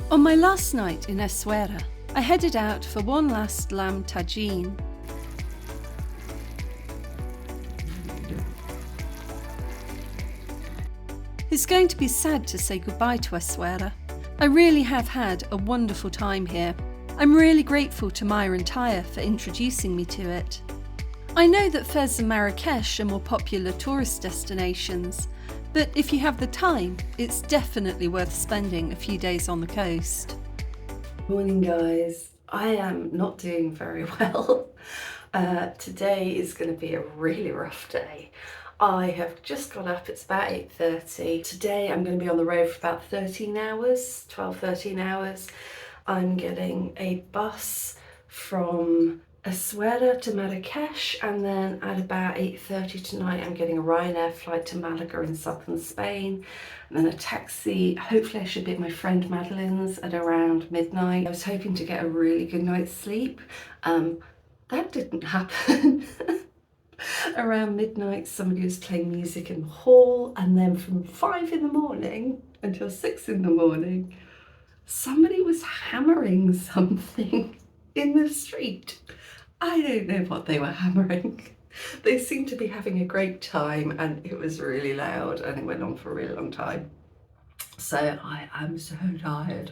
On my last night in Essaouira, I headed out for one last lamb tagine. It's going to be sad to say goodbye to Essaouira. I really have had a wonderful time here. I'm really grateful to Maya and Taya for introducing me to it. I know that Fez and Marrakesh are more popular tourist destinations, but if you have the time, it's definitely worth spending a few days on the coast. Morning guys, I am not doing very well. Today is going to be a really rough day. I have just got up, it's about 8:30. Today I'm going to be on the road for about 13 hours, 12-13 hours. I'm getting a bus from Essaouira to Marrakesh, and then at about 8:30 tonight I'm getting a Ryanair flight to Malaga in southern Spain, and then a taxi. Hopefully I should be at my friend Madeline's at around midnight. I was hoping to get a really good night's sleep. That didn't happen. Around midnight somebody was playing music in the hall, and then from 5 in the morning until 6 in the morning somebody was hammering something in the street. I don't know what they were hammering. They seemed to be having a great time, and it was really loud and it went on for a really long time. So I am so tired.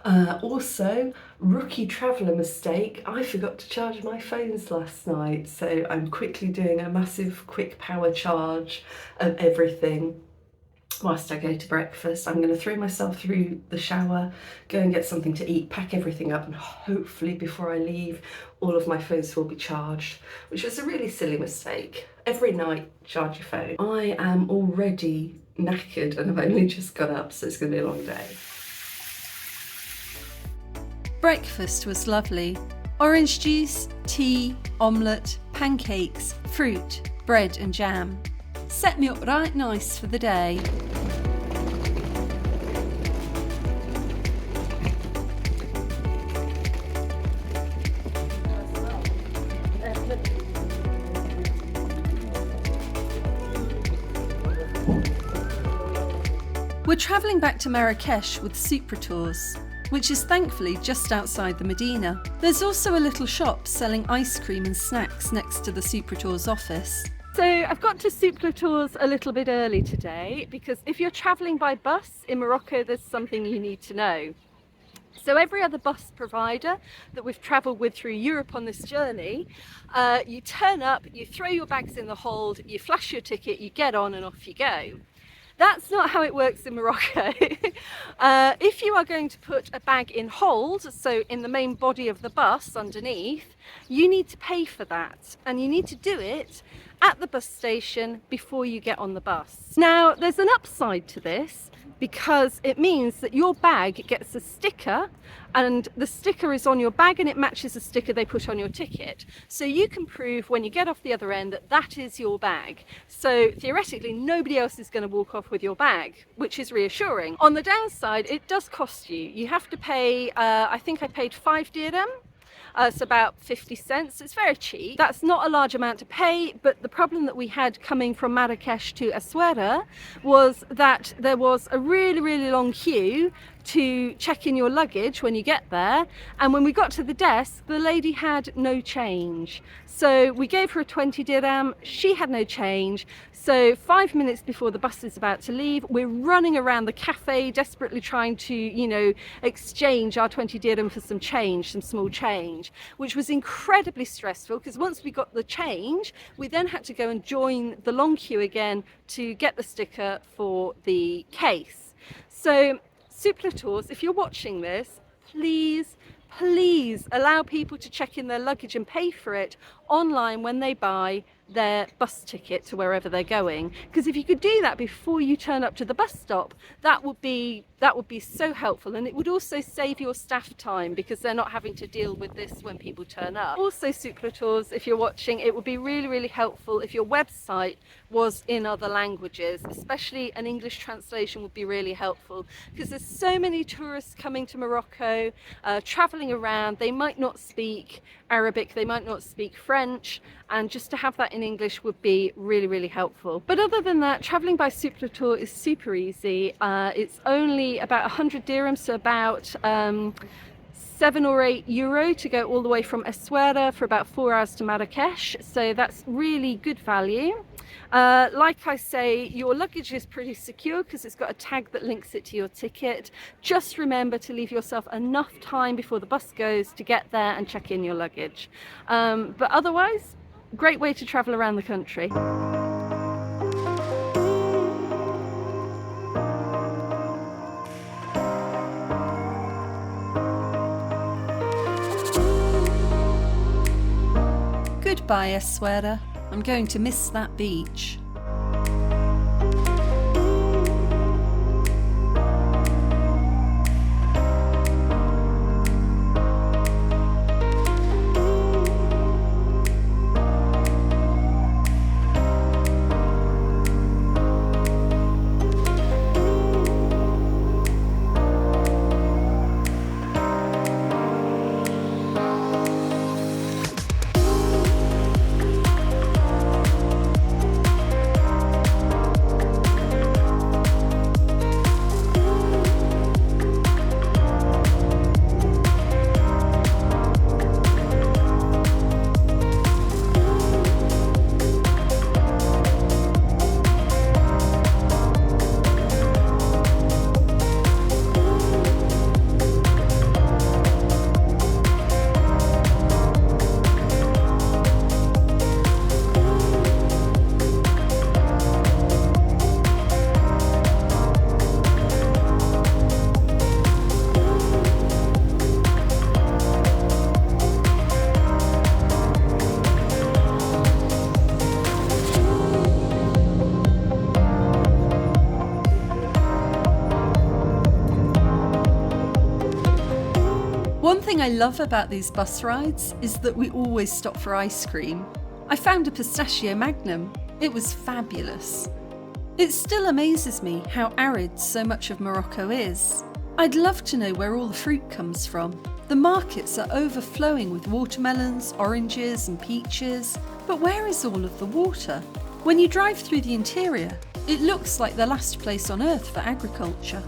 Also, rookie traveller mistake, I forgot to charge my phones last night, so I'm quickly doing a massive quick power charge of everything whilst I go to breakfast. I'm going to throw myself through the shower, go and get something to eat, pack everything up, and hopefully before I leave all of my phones will be charged, which was a really silly mistake. Every night charge your phone. I am already knackered and I've only just got up, so it's going to be a long day. Breakfast was lovely. Orange juice, tea, omelette, pancakes, fruit, bread and jam. Set me up right nice for the day. We're travelling back to Marrakesh with Supra Tours, which is thankfully just outside the Medina. There's also a little shop selling ice cream and snacks next to the Supra Tours office. So I've got to Supra Tours a little bit early today because if you're travelling by bus in Morocco, there's something you need to know. So every other bus provider that we've travelled with through Europe on this journey, you turn up, you throw your bags in the hold, you flash your ticket, you get on and off you go. That's not how it works in Morocco. If you are going to put a bag in hold, so in the main body of the bus underneath, you need to pay for that, and you need to do it at the bus station before you get on the bus. Now, there's an upside to this because it means that your bag gets a sticker, and the sticker is on your bag and it matches the sticker they put on your ticket. So you can prove when you get off the other end that that is your bag. So theoretically, nobody else is going to walk off with your bag, which is reassuring. On the downside, it does cost you. You have to pay, I think I paid 5 dirham. It's about 50 cents. It's very cheap. That's not a large amount to pay, but the problem that we had coming from Marrakesh to Essaouira was that there was a really, really long queue to check in your luggage when you get there, and when we got to the desk the lady had no change. So we gave her a 20 dirham, she had no change. So 5 minutes before the bus is about to leave, we're running around the cafe desperately trying to, exchange our 20 dirham for some change, some small change, which was incredibly stressful because once we got the change, we then had to go and join the long queue again to get the sticker for the case. So Supra Tours, if you're watching this, please allow people to check in their luggage and pay for it online when they buy their bus ticket to wherever they're going. Because if you could do that before you turn up to the bus stop, that would be so helpful, and it would also save your staff time because they're not having to deal with this when people turn up. Also, Supra Tours, if you're watching, it would be really, really helpful if your website was in other languages, especially an English translation would be really helpful because there's so many tourists coming to Morocco, traveling around. They might not speak Arabic, they might not speak French, and just to have that in English would be really, really helpful. But other than that, traveling by Supra Tour is super easy. It's only me about 100 dirhams, so about €7 or €8 to go all the way from Essaouira for about 4 hours to Marrakesh. So that's really good value. Like I say, your luggage is pretty secure because it's got a tag that links it to your ticket. Just remember to leave yourself enough time before the bus goes to get there and check in your luggage. But otherwise, great way to travel around the country. Goodbye, Essaouira. I'm going to miss that beach. One thing I love about these bus rides is that we always stop for ice cream. I found a pistachio magnum. It was fabulous. It still amazes me how arid so much of Morocco is. I'd love to know where all the fruit comes from. The markets are overflowing with watermelons, oranges and peaches, but where is all of the water? When you drive through the interior, it looks like the last place on earth for agriculture.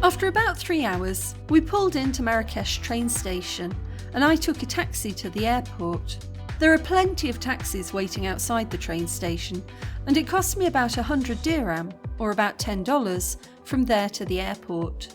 After about 3 hours, we pulled into Marrakesh train station and I took a taxi to the airport. There are plenty of taxis waiting outside the train station and it cost me about 100 dirham, or about $10, from there to the airport.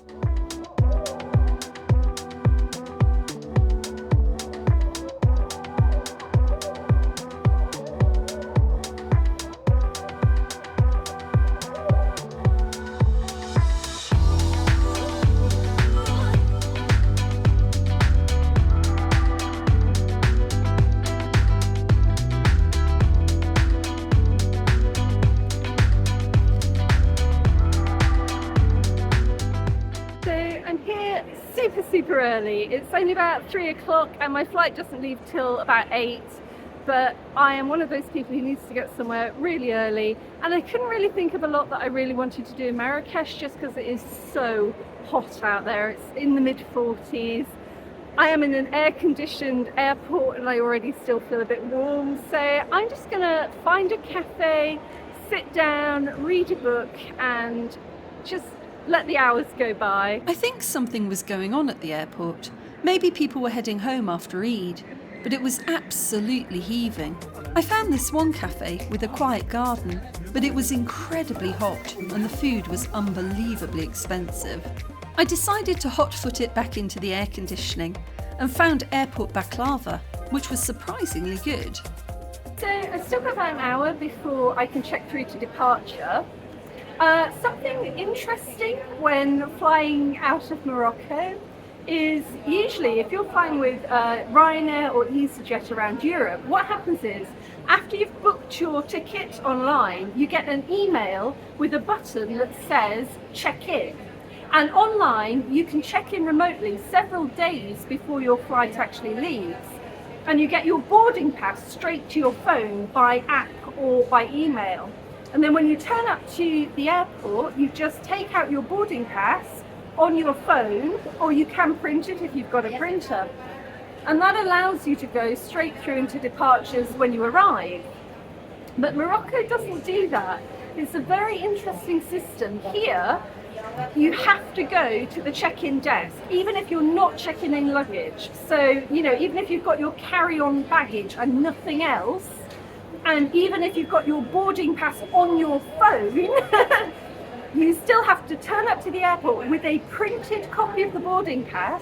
Super early. It's only about 3 o'clock and my flight doesn't leave till about 8, but I am one of those people who needs to get somewhere really early, and I couldn't really think of a lot that I really wanted to do in Marrakesh just because it is so hot out there. It's in the mid-40s. I am in an air-conditioned airport and I already still feel a bit warm, so I'm just gonna find a cafe, sit down, read a book and just let the hours go by. I think something was going on at the airport. Maybe people were heading home after Eid, but it was absolutely heaving. I found this one cafe with a quiet garden, but it was incredibly hot and the food was unbelievably expensive. I decided to hot-foot it back into the air conditioning and found airport baklava, which was surprisingly good. So I've still got about an hour before I can check through to departure. Something interesting when flying out of Morocco is usually if you're flying with Ryanair or EasyJet around Europe, what happens is after you've booked your ticket online, you get an email with a button that says check in. And online, you can check in remotely several days before your flight actually leaves. And you get your boarding pass straight to your phone by app or by email. And then when you turn up to the airport, you just take out your boarding pass on your phone, or you can print it if you've got a printer. And that allows you to go straight through into departures when you arrive. But Morocco doesn't do that. It's a very interesting system. Here, you have to go to the check-in desk, even if you're not checking in luggage. So, even if you've got your carry-on baggage and nothing else, and even if you've got your boarding pass on your phone, you still have to turn up to the airport with a printed copy of the boarding pass,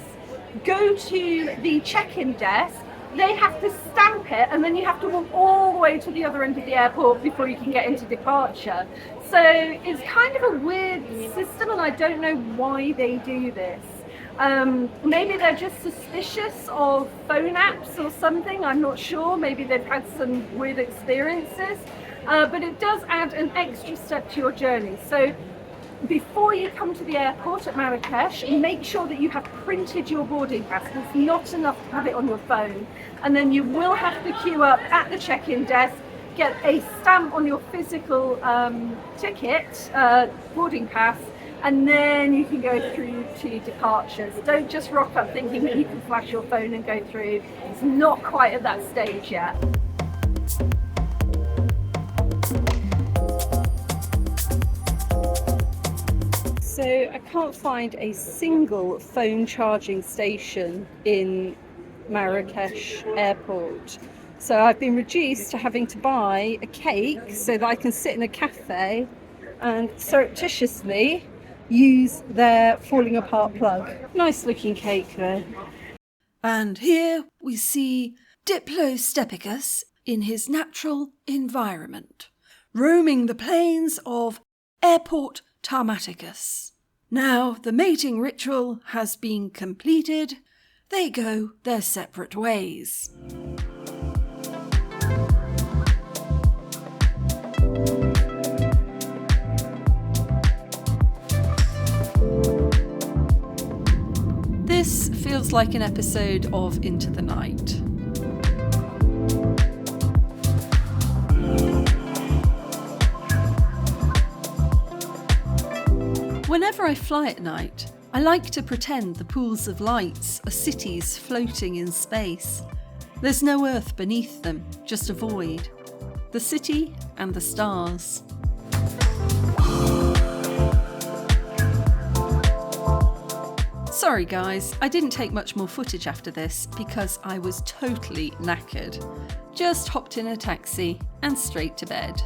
go to the check-in desk, they have to stamp it, and then you have to walk all the way to the other end of the airport before you can get into departure. So it's kind of a weird system, and I don't know why they do this. Maybe they're just suspicious of phone apps or something, I'm not sure. Maybe they've had some weird experiences, but it does add an extra step to your journey. So before you come to the airport at Marrakesh, make sure that you have printed your boarding pass. It's not enough to have it on your phone. And then you will have to queue up at the check-in desk, get a stamp on your physical ticket, boarding pass, and then you can go through to departures. Don't just rock up thinking that you can flash your phone and go through. It's not quite at that stage yet. So I can't find a single phone charging station in Marrakesh airport. So I've been reduced to having to buy a cake so that I can sit in a cafe and surreptitiously use their falling apart plug. Nice looking cake though. And here we see Diplostepicus in his natural environment, roaming the plains of Airport Tarmaticus. Now the mating ritual has been completed, they go their separate ways. This feels like an episode of Into the Night. Whenever I fly at night, I like to pretend the pools of lights are cities floating in space. There's no earth beneath them, just a void. The city and the stars. Sorry guys, I didn't take much more footage after this because I was totally knackered. Just hopped in a taxi and straight to bed.